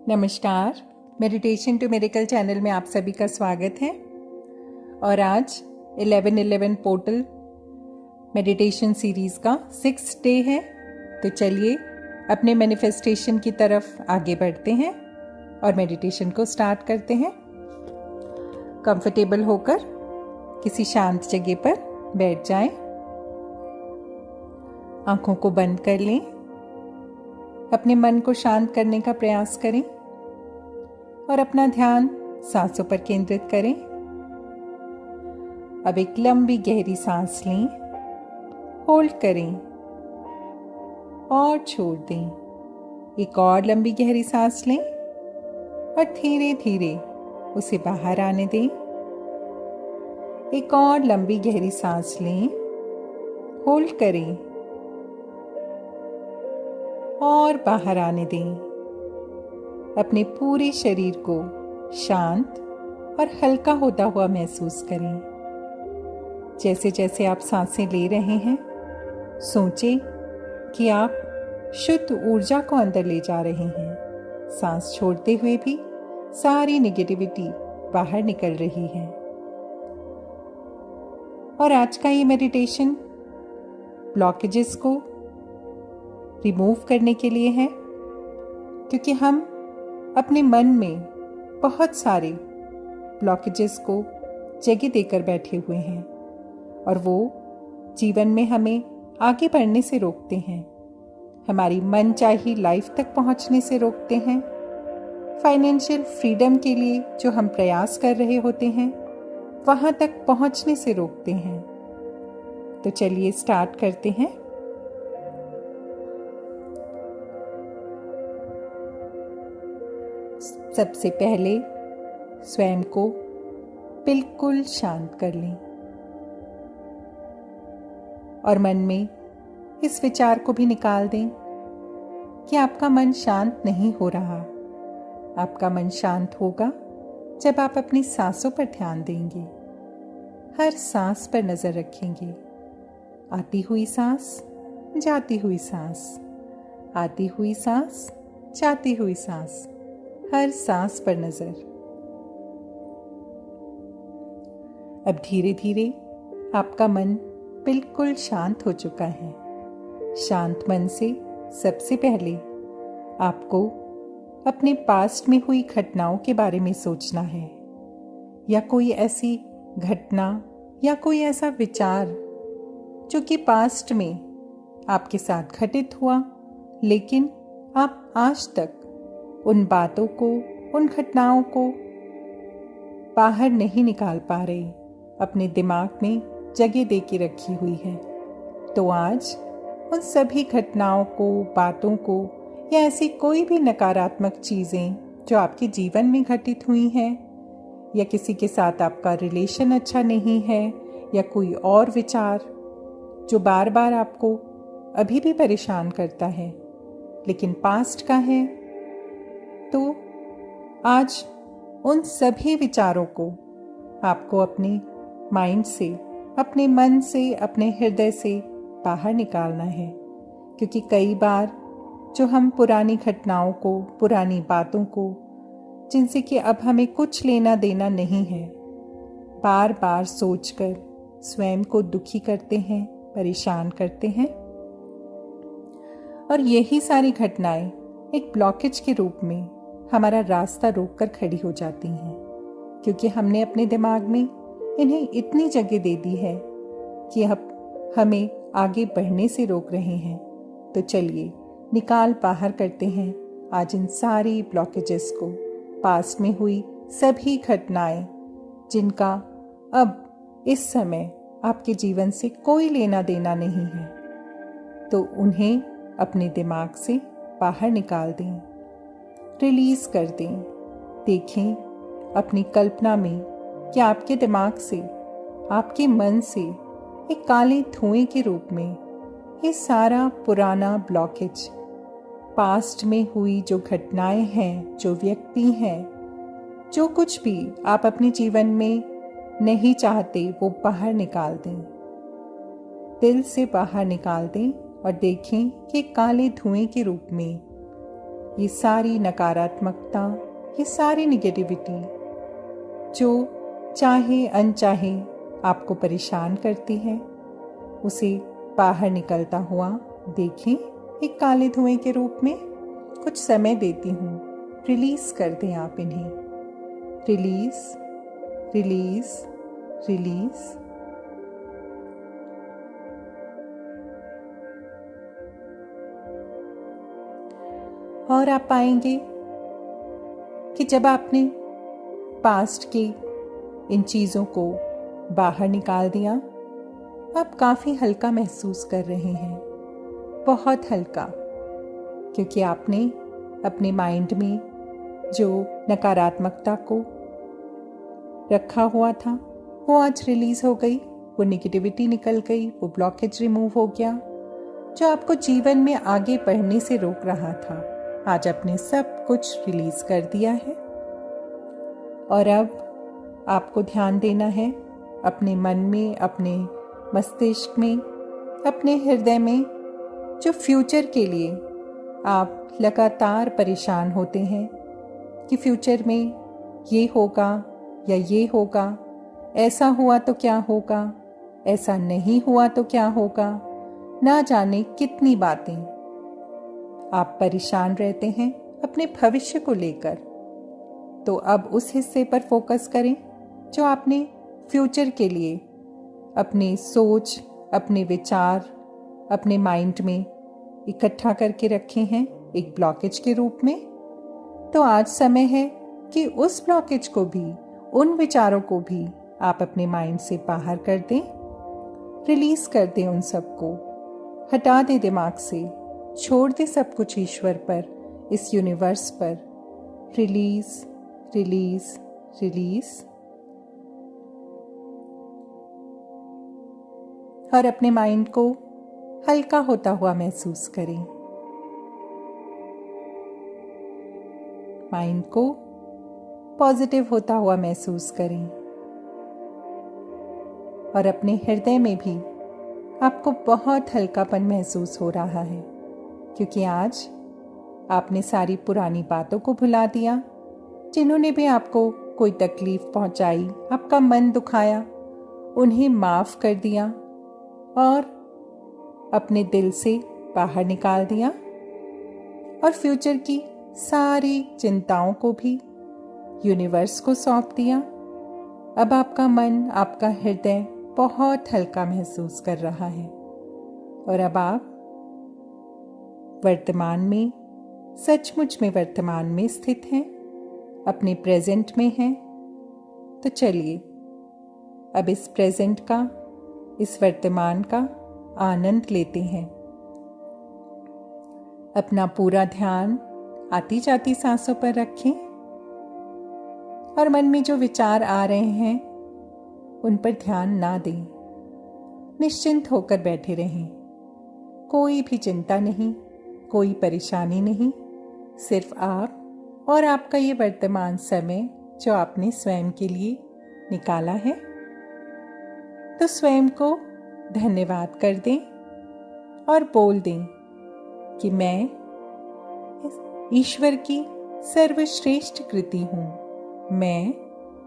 नमस्कार, meditation to medical channel में आप सभी का स्वागत है। और आज 11/11 पोर्टल मेडिटेशन सीरीज़ का 6th डे है। तो चलिए अपने मैनिफेस्टेशन की तरफ आगे बढ़ते हैं और मेडिटेशन को स्टार्ट करते हैं। कंफर्टेबल होकर किसी शांत जगह पर बैठ जाएं, आंखों को बंद कर लें, अपने मन को शांत करने का प्रयास करें और अपना ध्यान सांसों पर केंद्रित करें। अब एक लंबी गहरी सांस लें, होल्ड करें और छोड़ दें। एक और लंबी गहरी सांस लें और धीरे धीरे उसे बाहर आने दें। एक और लंबी गहरी सांस लें, होल्ड करें और बाहर आने दें। अपने पूरे शरीर को शांत और हल्का होता हुआ महसूस करें। जैसे जैसे आप सांसें ले रहे हैं, सोचें कि आप शुद्ध ऊर्जा को अंदर ले जा रहे हैं। सांस छोड़ते हुए भी सारी नेगेटिविटी बाहर निकल रही है। और आज का ये मेडिटेशन ब्लॉकेजेस को रिमूव करने के लिए है, क्योंकि हम अपने मन में बहुत सारे ब्लॉकेजेस को जगह देकर बैठे हुए हैं और वो जीवन में हमें आगे बढ़ने से रोकते हैं, हमारी मनचाही लाइफ तक पहुंचने से रोकते हैं, फाइनेंशियल फ्रीडम के लिए जो हम प्रयास कर रहे होते हैं वहां तक पहुंचने से रोकते हैं। तो चलिए स्टार्ट करते हैं। सबसे पहले स्वयं को बिल्कुल शांत कर लें और मन में इस विचार को भी निकाल दें कि आपका मन शांत नहीं हो रहा। आपका मन शांत होगा जब आप अपनी सांसों पर ध्यान देंगे, हर सांस पर नजर रखेंगे। आती हुई सांस, जाती हुई सांस, आती हुई सांस, जाती हुई सांस, हर सांस पर नजर। अब धीरे धीरे आपका मन बिल्कुल शांत हो चुका है। शांत मन से सबसे पहले आपको अपने पास्ट में हुई घटनाओं के बारे में सोचना है, या कोई ऐसी घटना या कोई ऐसा विचार जो कि पास्ट में आपके साथ घटित हुआ, लेकिन आप आज तक उन बातों को, उन घटनाओं को बाहर नहीं निकाल पा रहे, अपने दिमाग में जगह दे के रखी हुई है। तो आज उन सभी घटनाओं को, बातों को, या ऐसी कोई भी नकारात्मक चीज़ें जो आपके जीवन में घटित हुई हैं, या किसी के साथ आपका रिलेशन अच्छा नहीं है, या कोई और विचार जो बार बार आपको अभी भी परेशान करता है लेकिन पास्ट का है, तो आज उन सभी विचारों को आपको अपने माइंड से, अपने मन से, अपने हृदय से बाहर निकालना है। क्योंकि कई बार जो हम पुरानी घटनाओं को, पुरानी बातों को, जिनसे कि अब हमें कुछ लेना देना नहीं है, बार बार सोचकर स्वयं को दुखी करते हैं, परेशान करते हैं। और यही सारी घटनाएं एक ब्लॉकेज के रूप में हमारा रास्ता रोककर खड़ी हो जाती हैं, क्योंकि हमने अपने दिमाग में इन्हें इतनी जगह दे दी है कि अब हमें आगे बढ़ने से रोक रहे हैं। तो चलिए निकाल बाहर करते हैं आज इन सारी ब्लॉकेजेस को। पास्ट में हुई सभी घटनाएं जिनका अब इस समय आपके जीवन से कोई लेना देना नहीं है, तो उन्हें अपने दिमाग से बाहर निकाल दें, रिलीज कर दें। देखें अपनी कल्पना में कि आपके दिमाग से, आपके मन से एक काले धुएं के रूप में ये सारा पुराना ब्लॉकेज, पास्ट में हुई जो घटनाएं हैं, जो व्यक्ति हैं, जो कुछ भी आप अपने जीवन में नहीं चाहते, वो बाहर निकाल दें, दिल से बाहर निकाल दें और देखें कि काले धुएं के रूप में ये सारी नकारात्मकता, ये सारी निगेटिविटी जो चाहे अनचाहे आपको परेशान करती है, उसे बाहर निकलता हुआ देखें एक काले धुएं के रूप में। कुछ समय देती हूँ, रिलीज कर दें आप इन्हें। Release, release, release. और आप पाएंगे कि जब आपने पास्ट की इन चीज़ों को बाहर निकाल दिया, आप काफ़ी हल्का महसूस कर रहे हैं, बहुत हल्का, क्योंकि आपने अपने माइंड में जो नकारात्मकता को रखा हुआ था वो आज रिलीज़ हो गई, वो नेगेटिविटी निकल गई, वो ब्लॉकेज रिमूव हो गया जो आपको जीवन में आगे बढ़ने से रोक रहा था। आज आपने सब कुछ रिलीज़ कर दिया है। और अब आपको ध्यान देना है अपने मन में, अपने मस्तिष्क में, अपने हृदय में, जो फ्यूचर के लिए आप लगातार परेशान होते हैं कि फ्यूचर में ये होगा या ये होगा, ऐसा हुआ तो क्या होगा, ऐसा नहीं हुआ तो क्या होगा, ना जाने कितनी बातें आप परेशान रहते हैं अपने भविष्य को लेकर। तो अब उस हिस्से पर फोकस करें जो आपने फ्यूचर के लिए अपनी सोच, अपने विचार, अपने माइंड में इकट्ठा करके रखे हैं एक ब्लॉकेज के रूप में। तो आज समय है कि उस ब्लॉकेज को भी, उन विचारों को भी आप अपने माइंड से बाहर कर दें, रिलीज कर दें, उन सबको हटा दें दिमाग से, छोड़ दें सब कुछ ईश्वर पर, इस यूनिवर्स पर। Release, release, release. और अपने माइंड को हल्का होता हुआ महसूस करें। माइंड को पॉजिटिव होता हुआ महसूस करें। और अपने हृदय में भी आपको बहुत हल्कापन महसूस हो रहा है, क्योंकि आज आपने सारी पुरानी बातों को भुला दिया, जिन्होंने भी आपको कोई तकलीफ पहुंचाई, आपका मन दुखाया, उन्हें माफ कर दिया और अपने दिल से बाहर निकाल दिया। और फ्यूचर की सारी चिंताओं को भी यूनिवर्स को सौंप दिया। अब आपका मन, आपका हृदय बहुत हल्का महसूस कर रहा है। और अब आप वर्तमान में, सचमुच में वर्तमान में स्थित हैं, अपने प्रेजेंट में हैं। तो चलिए अब इस प्रेजेंट का, इस वर्तमान का आनंद लेते हैं। अपना पूरा ध्यान आती जाती सांसों पर रखें और मन में जो विचार आ रहे हैं उन पर ध्यान ना दें। निश्चिंत होकर बैठे रहें, कोई भी चिंता नहीं, कोई परेशानी नहीं, सिर्फ आप और आपका ये वर्तमान समय जो आपने स्वयं के लिए निकाला है। तो स्वयं को धन्यवाद कर दें और बोल दें कि मैं ईश्वर की सर्वश्रेष्ठ कृति हूँ। मैं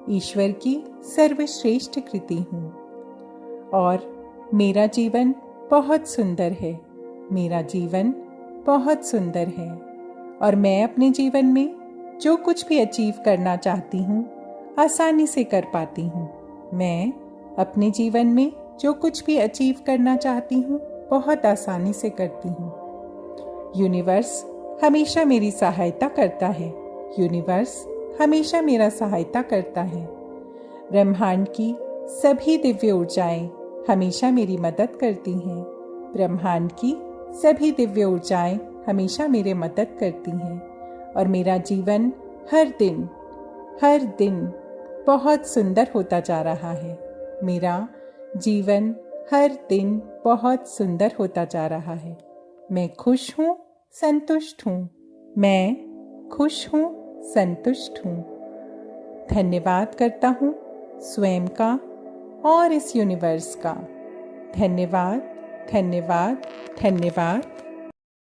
ईश्वर की सर्वश्रेष्ठ कृति हूँ और मेरा जीवन बहुत सुंदर है। मेरा जीवन बहुत सुंदर है और मैं अपने जीवन में जो कुछ भी अचीव करना चाहती हूँ आसानी से कर पाती हूँ। मैं अपने जीवन में जो कुछ भी अचीव करना चाहती हूँ बहुत आसानी से करती हूँ। यूनिवर्स हमेशा मेरी सहायता करता है। यूनिवर्स हमेशा मेरा सहायता करता है। ब्रह्मांड की सभी दिव्य ऊर्जाएं हमेशा मेरी मदद करती हैं। ब्रह्मांड की सभी दिव्य ऊर्जाएं हमेशा मेरे मदद करती हैं और मेरा जीवन हर दिन बहुत सुंदर होता जा रहा है। मेरा जीवन हर दिन बहुत सुंदर होता जा रहा है। मैं खुश हूँ, संतुष्ट हूँ। मैं खुश हूँ, संतुष्ट हूँ। धन्यवाद करता हूँ स्वयं का और इस यूनिवर्स का। धन्यवाद, धन्यवाद, धन्यवाद।